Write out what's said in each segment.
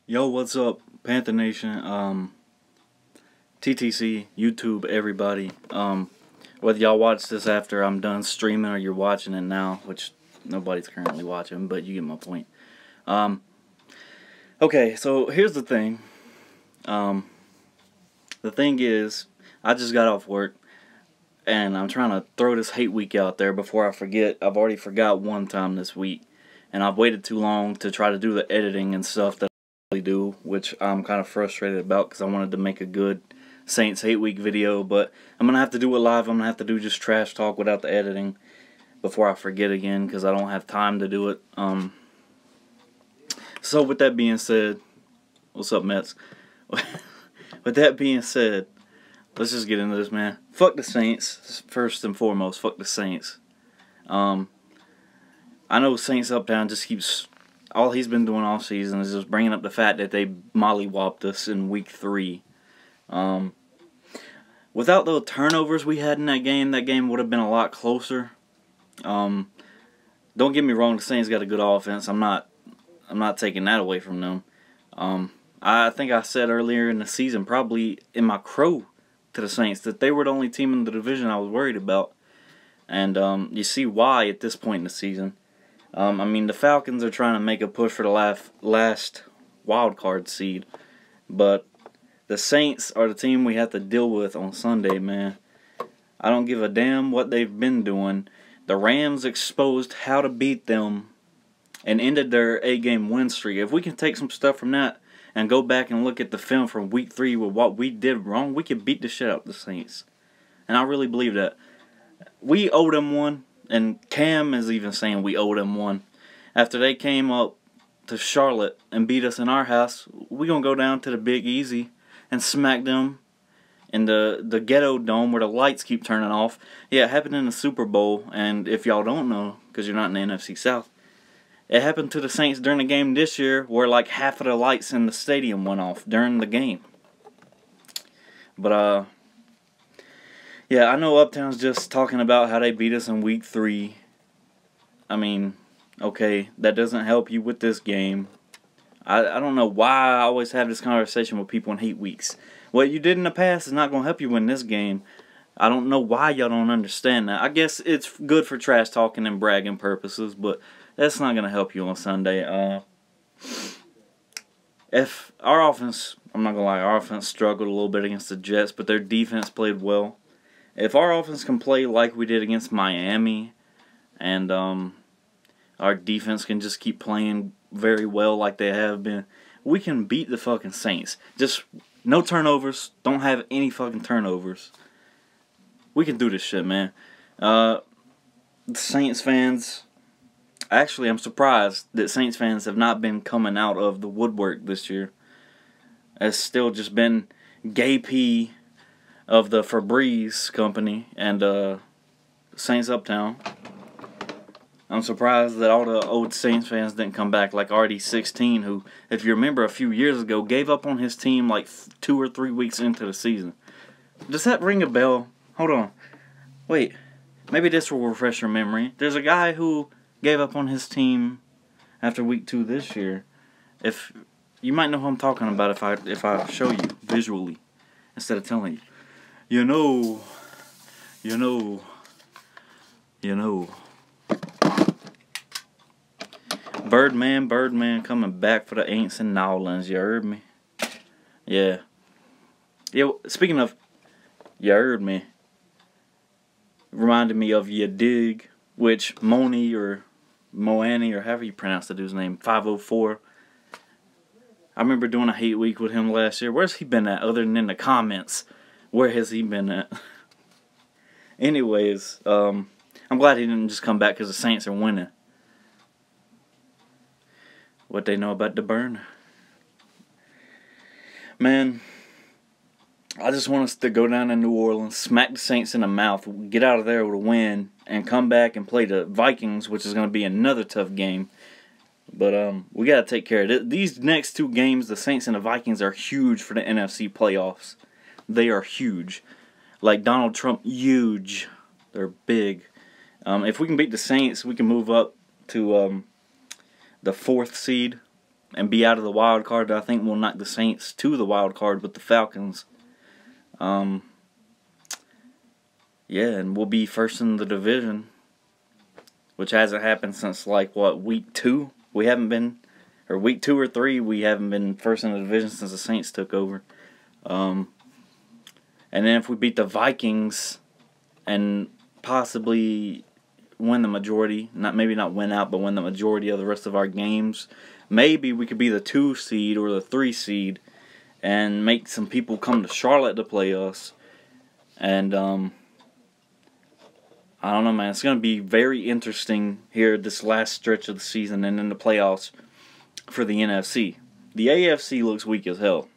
Yo, what's up, Panther Nation, TTC, YouTube, everybody. Whether y'all watch this after I'm done streaming or you're watching it now, which nobody's currently watching, but you get my point. Okay, so here's the thing. The thing is, I just got off work, and I'm trying to throw this hate week out there before I forget. I've already forgot one time this week, and I've waited too long to try to do the editing and stuff that do, which I'm kind of frustrated about because I wanted to make a good Saints Hate Week video, but I'm going to have to do it live. I'm going to have to do just trash talk without the editing before I forget again because I don't have time to do it. So with that being said, what's up, Mets? With that being said, let's just get into this, man. Fuck the Saints, first and foremost. Fuck the Saints. I know Saints Uptown just keeps... all he's been doing all season is just bringing up the fact that they mollywopped us in week 3. Without the turnovers we had in that game would have been a lot closer. Don't get me wrong, the Saints got a good offense. I'm not taking that away from them. I think I said earlier in the season, probably in my crow to the Saints, that they were the only team in the division I was worried about. And you see why at this point in the season. I mean, the Falcons are trying to make a push for the last wild card seed, but the Saints are the team we have to deal with on Sunday, man. I don't give a damn what they've been doing. The Rams exposed how to beat them and ended their 8-game win streak. If we can take some stuff from that and go back and look at the film from week 3 with what we did wrong, we could beat the shit out of the Saints. And I really believe that. We owe them one. And Cam is even saying we owe them one. After they came up to Charlotte and beat us in our house, we're going to go down to the Big Easy and smack them in the Ghetto Dome where the lights keep turning off. Yeah, it happened in the Super Bowl, and if y'all don't know, because you're not in the NFC South, it happened to the Saints during the game this year where like half of the lights in the stadium went off during the game. But, yeah, I know Uptown's just talking about how they beat us in week 3. I mean, okay, that doesn't help you with this game. I don't know why I always have this conversation with people in hate weeks. What you did in the past is not going to help you win this game. I don't know why y'all don't understand that. I guess it's good for trash talking and bragging purposes, but that's not going to help you on Sunday. If our offense, I'm not going to lie, our offense struggled a little bit against the Jets, but their defense played well. If our offense can play like we did against Miami, and our defense can just keep playing very well like they have been, we can beat the fucking Saints. Just no turnovers. Don't have any fucking turnovers. We can do this shit, man. The Saints fans, actually, I'm surprised that Saints fans have not been coming out of the woodwork this year. It's still just been Gay P of the Febreze company and Saints Uptown. I'm surprised that all the old Saints fans didn't come back, like RD16, who, if you remember a few years ago, gave up on his team like 2 or 3 weeks into the season. Does that ring a bell? Hold on. Wait. Maybe this will refresh your memory. There's a guy who gave up on his team after week 2 this year. If you might know who I'm talking about if I show you visually instead of telling you. You know. Birdman coming back for the Aints and Nowlands, you heard me? Yeah. Yo, speaking of, you heard me, reminded me of Ya Dig, which Moani or however you pronounce the dude's name, 504. I remember doing a hate week with him last year. Where's he been at other than in the comments? Where has he been at? Anyways, I'm glad he didn't just come back because the Saints are winning. What they know about the burn. Man, I just want us to go down to New Orleans, smack the Saints in the mouth, get out of there with a win, and come back and play the Vikings, which is going to be another tough game. But we got to take care of it. These next 2 games, the Saints and the Vikings, are huge for the NFC playoffs. They are huge. Like Donald Trump, huge. They're big. If we can beat the Saints, we can move up to the 4th seed and be out of the wild card, I think will knock the Saints to the wild card with the Falcons. Yeah, and we'll be first in the division, which hasn't happened since, like, what, week 2? We haven't been, or week 2 or 3, we haven't been first in the division since the Saints took over. And then if we beat the Vikings and possibly win the majority, maybe not win out, but win the majority of the rest of our games, maybe we could be the 2 seed or the 3 seed and make some people come to Charlotte to play us. And, I don't know, man. It's going to be very interesting here this last stretch of the season and in the playoffs for the NFC. The AFC looks weak as hell,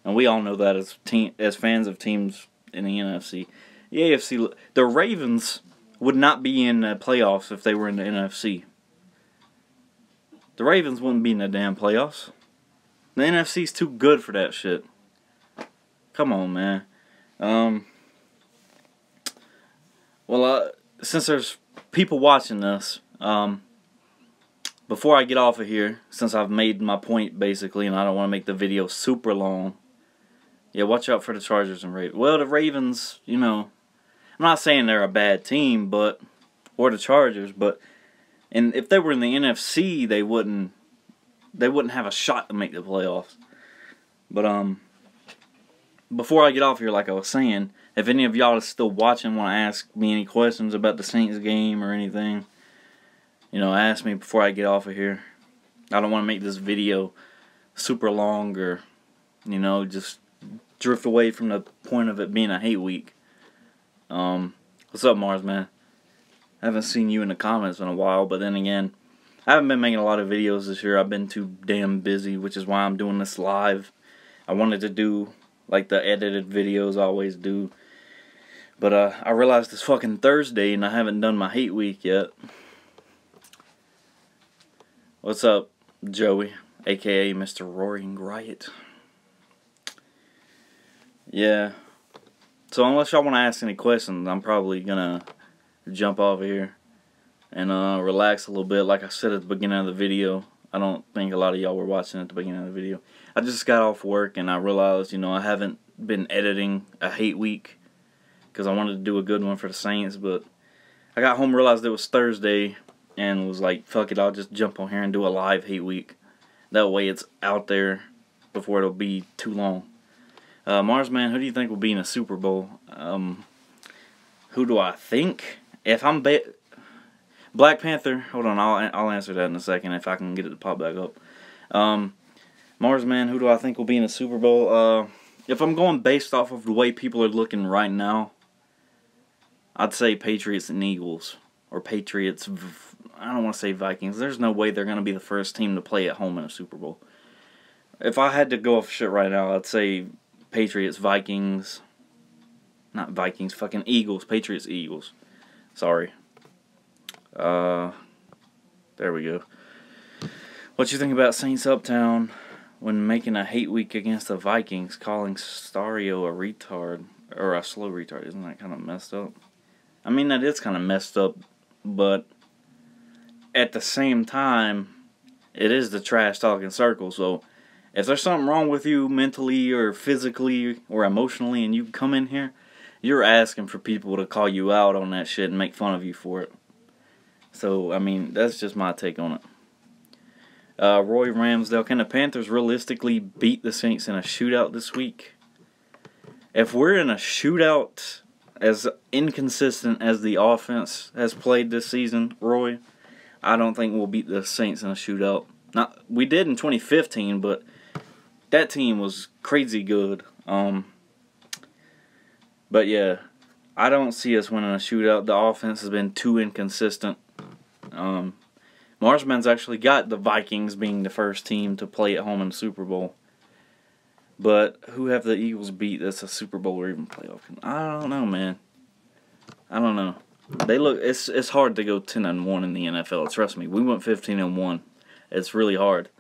and we all know that as fans of teams in the NFC. The AFC, the Ravens would not be in the playoffs if they were in the NFC. The Ravens wouldn't be in the damn playoffs. The NFC's too good for that shit. Come on, man. Since there's people watching this, before I get off of here, since I've made my point basically, and I don't want to make the video super long, yeah, watch out for the Chargers and Ravens. Well, the Ravens, you know, I'm not saying they're a bad team, or the Chargers, and if they were in the NFC, they wouldn't have a shot to make the playoffs. But before I get off here, like I was saying, if any of y'all is still watching, want to ask me any questions about the Saints game or anything, you know, ask me before I get off of here. I don't want to make this video super long or, you know, just drift away from the point of it being a hate week. What's up, Mars, man? I haven't seen you in the comments in a while, but then again, I haven't been making a lot of videos this year. I've been too damn busy, which is why I'm doing this live. I wanted to do like the edited videos I always do. But I realized it's fucking Thursday and I haven't done my hate week yet. What's up, Joey, aka Mr. Roaring Riot? Yeah. So unless y'all want to ask any questions, I'm probably gonna jump off here and relax a little bit. Like I said at the beginning of the video, I don't think a lot of y'all were watching at the beginning of the video. I just got off work and I realized, you know, I haven't been editing a hate week because I wanted to do a good one for the Saints, but I got home, realized it was Thursday, and was like, fuck it, I'll just jump on here and do a live hate week. That way it's out there before it'll be too long. Marsman, who do you think will be in a Super Bowl? Who do I think? If I'm Black Panther, hold on, I'll answer that in a second if I can get it to pop back up. Marsman, who do I think will be in a Super Bowl? If I'm going based off of the way people are looking right now, I'd say Patriots and Eagles. Or Patriots, I don't want to say Vikings. There's no way they're going to be the first team to play at home in a Super Bowl. If I had to go off shit right now, I'd say Patriots, Vikings. Not Vikings, fucking Eagles. Patriots, Eagles. Sorry. There we go. What you think about Saints Uptown when making a hate week against the Vikings, calling Stario a retard, or a slow retard? Isn't that kind of messed up? I mean, that is kind of messed up, but at the same time, it is the trash talking circle. So if there's something wrong with you mentally or physically or emotionally and you come in here, you're asking for people to call you out on that shit and make fun of you for it. So, I mean, that's just my take on it. Roy Ramsdale, can the Panthers realistically beat the Saints in a shootout this week? If we're in a shootout, as inconsistent as the offense has played this season, Roy, I don't think we'll beat the Saints in a shootout. We did in 2015, but that team was crazy good. But yeah, I don't see us winning a shootout. The offense has been too inconsistent. Marsman's actually got the Vikings being the first team to play at home in the Super Bowl. But who have the Eagles beat that's a Super Bowl or even playoff? I don't know, man. I don't know. It's hard to go 10-1 in the NFL. Trust me, we went 15-1. It's really hard.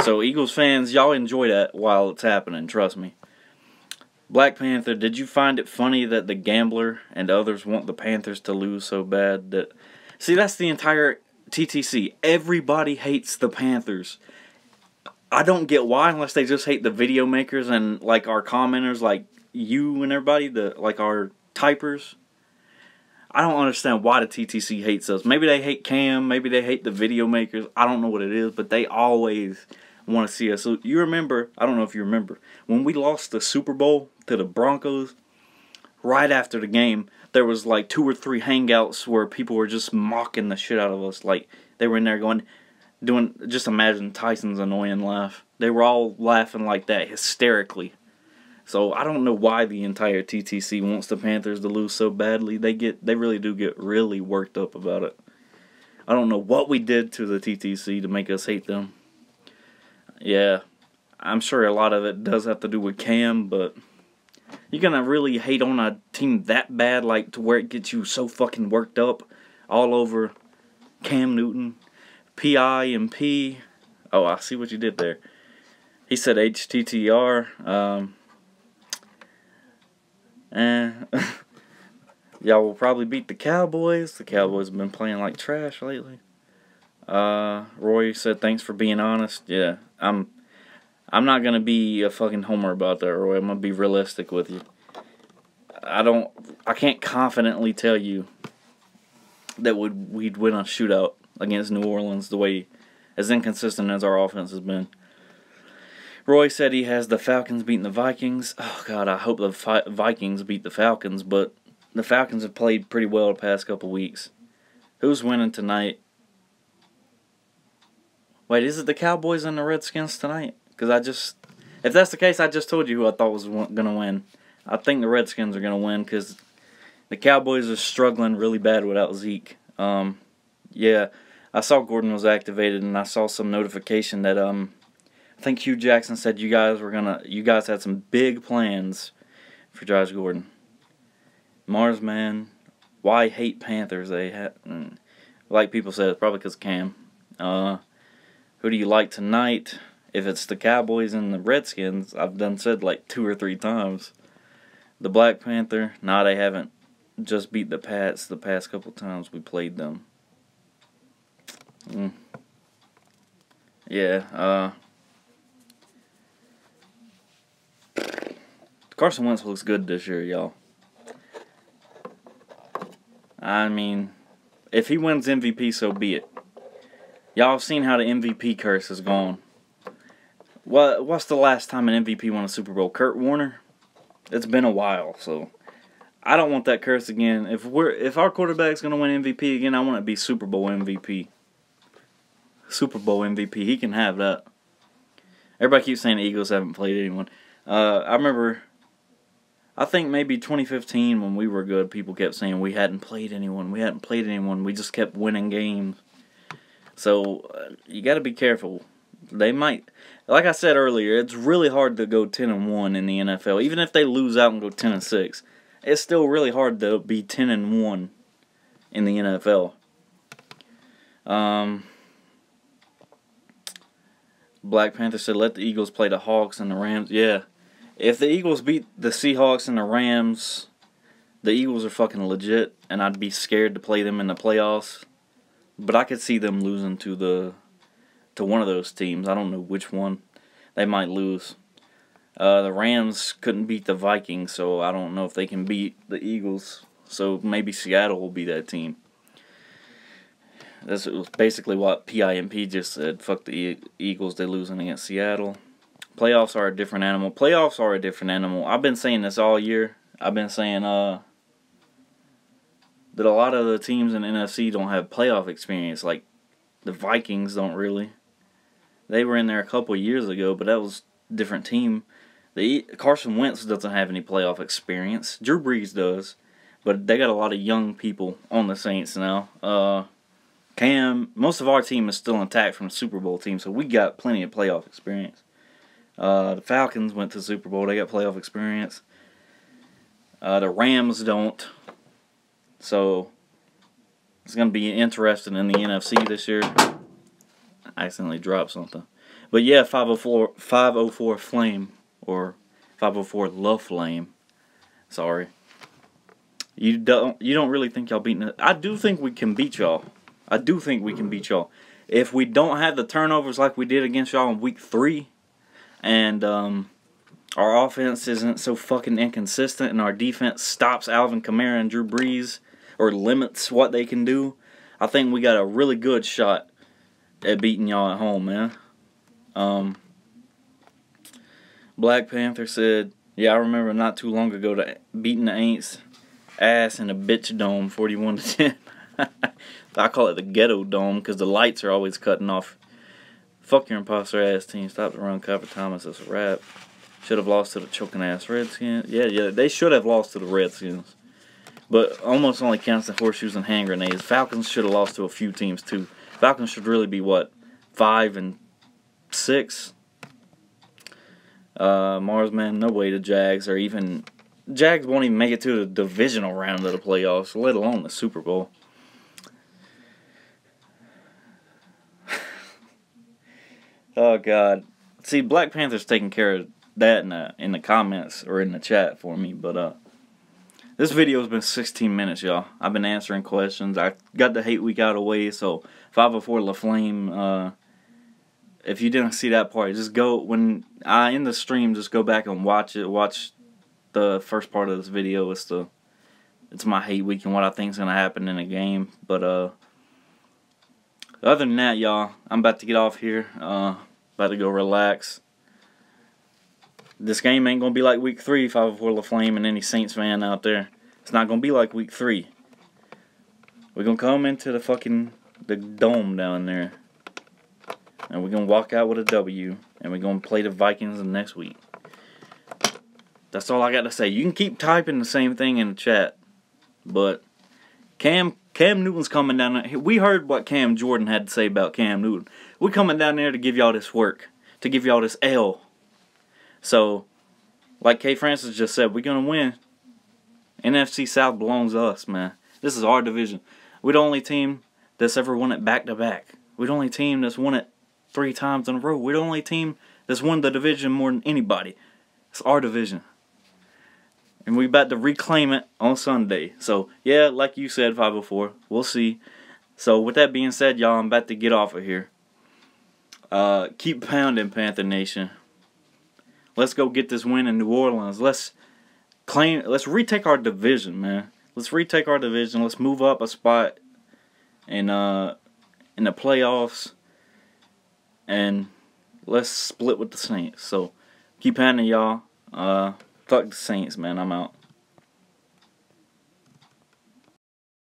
So Eagles fans, y'all enjoy that while it's happening. Trust me. Black Panther, did you find it funny that the Gambler and others want the Panthers to lose so bad that? See, that's the entire TTC. Everybody hates the Panthers. I don't get why, unless they just hate the video makers and like our commenters, like you and everybody, like our typers. I don't understand why the TTC hates us. Maybe they hate Cam, maybe they hate the video makers. I don't know what it is, but they always want to see us. So you remember, I don't know if you remember, when we lost the Super Bowl to the Broncos, right after the game, there was like 2 or 3 hangouts where people were just mocking the shit out of us. Like, they were in there just imagine Tyson's annoying laugh. They were all laughing like that, hysterically. So I don't know why the entire TTC wants the Panthers to lose so badly. They really do get really worked up about it. I don't know what we did to the TTC to make us hate them. Yeah, I'm sure a lot of it does have to do with Cam, but you're gonna really hate on a team that bad, like to where it gets you so fucking worked up all over Cam Newton, PIMP. Oh, I see what you did there. He said HTTR. Y'all will probably beat the Cowboys. The Cowboys have been playing like trash lately. Roy said thanks for being honest. Yeah, I'm not gonna be a fucking homer about that, Roy. I'm gonna be realistic with you. I can't confidently tell you that we'd win a shootout against New Orleans the way as inconsistent as our offense has been. Roy said he has the Falcons beating the Vikings. Oh, God, I hope the Vikings beat the Falcons, but the Falcons have played pretty well the past couple weeks. Who's winning tonight? Wait, is it the Cowboys and the Redskins tonight? Because if that's the case, I just told you who I thought was going to win. I think the Redskins are going to win because the Cowboys are struggling really bad without Zeke. Yeah, I saw Gordon was activated, and I saw some notification that I think Hugh Jackson said you guys had some big plans for Josh Gordon. Marsman, why hate Panthers? Like people said, it's probably because of Cam. Who do you like tonight? If it's the Cowboys and the Redskins, I've done said like 2 or 3 times. The Black Panther, nah, they haven't just beat the Pats the past couple times we played them. Yeah, Carson Wentz looks good this year, y'all. I mean, if he wins MVP, so be it. Y'all have seen how the MVP curse has gone. What's the last time an MVP won a Super Bowl? Kurt Warner? It's been a while, so I don't want that curse again. If our quarterback's gonna win MVP again, I want it to be Super Bowl MVP. Super Bowl MVP. He can have that. Everybody keeps saying the Eagles haven't played anyone. I remember, I think maybe 2015 when we were good, people kept saying we hadn't played anyone. We hadn't played anyone. We just kept winning games. So you got to be careful. They might, like I said earlier, it's really hard to go 10-1 in the NFL. Even if they lose out and go 10-6, it's still really hard to be 10-1 in the NFL. Black Panther said, let the Eagles play the Hawks and the Rams. Yeah. If the Eagles beat the Seahawks and the Rams, the Eagles are fucking legit, and I'd be scared to play them in the playoffs. But I could see them losing to one of those teams. I don't know which one. They might lose. The Rams couldn't beat the Vikings, so I don't know if they can beat the Eagles. So maybe Seattle will be that team. That's basically what PIMP just said. Fuck the Eagles, they're losing against Seattle. Playoffs are a different animal. Playoffs are a different animal. I've been saying this all year. I've been saying that a lot of the teams in the NFC don't have playoff experience. Like, the Vikings don't really. They were in there a couple years ago, but that was a different team. Carson Wentz doesn't have any playoff experience. Drew Brees does. But they got a lot of young people on the Saints now. Cam, most of our team is still intact from the Super Bowl team, so we got plenty of playoff experience. The Falcons went to the Super Bowl. They got playoff experience. The Rams don't. So, it's going to be interesting in the NFC this year. I accidentally dropped something. But yeah, 504 Flame, or 504 Love Flame. Sorry. You don't really think y'all beating it? I do think we can beat y'all. I do think we can beat y'all. if we don't have the turnovers like we did against y'all in week 3, and our offense isn't so fucking inconsistent, and our defense stops Alvin Kamara and Drew Brees, or limits what they can do, I think we got a really good shot at beating y'all at home, man. Black Panther said, yeah, I remember not too long ago beating the Aints ass in a bitch dome 41-10. I call it the ghetto dome because the lights are always cutting off. Fuck your imposter ass team. Stop the run, cover Thomas. That's a wrap. Should have lost to the choking ass Redskins. Yeah, they should have lost to the Redskins. But almost only counts the horseshoes and hand grenades. Falcons should have lost to a few teams too. Falcons should really be what, 5-6. Marsman, no way the Jags or even Jags won't even make it to the divisional round of the playoffs, let alone the Super Bowl. Oh God, see, Black Panther's taking care of that in the comments or in the chat for me, but this video has been 16 minutes, y'all. I've been answering questions. I got the hate week out of the way, so 504 LaFlame. If you didn't see that part, just go when I end the stream. Just go back and watch it. Watch the first part of this video. It's my hate week and what I think is gonna happen in the game. But other than that, y'all, I'm about to get off here. About to go relax. This game ain't gonna be like week 3. 504 LaFlame and any Saints fan out there. It's not gonna be like week 3. We're gonna come into the dome down there. And we're going to walk out with a W. And we're going to play the Vikings next week. That's all I got to say. You can keep typing the same thing in the chat. But Cam Newton's coming down there. We heard what Cam Jordan had to say about Cam Newton. We're coming down there to give y'all this work. To give y'all this L. So, like K. Francis just said, we're going to win. NFC South belongs to us, man. This is our division. We're the only team that's ever won it back-to-back. We're the only team that's won it 3 times in a row. We're the only team that's won the division more than anybody. It's our division. And we're about to reclaim it on Sunday. So, yeah, like you said, 504. We'll see. So, with that being said, y'all, I'm about to get off of here. Keep pounding, Panther Nation. Let's go get this win in New Orleans. Let's retake our division, man. Let's retake our division. Let's move up a spot in the playoffs. And let's split with the Saints. So, keep pounding, y'all. Fuck the Saints, man. I'm out.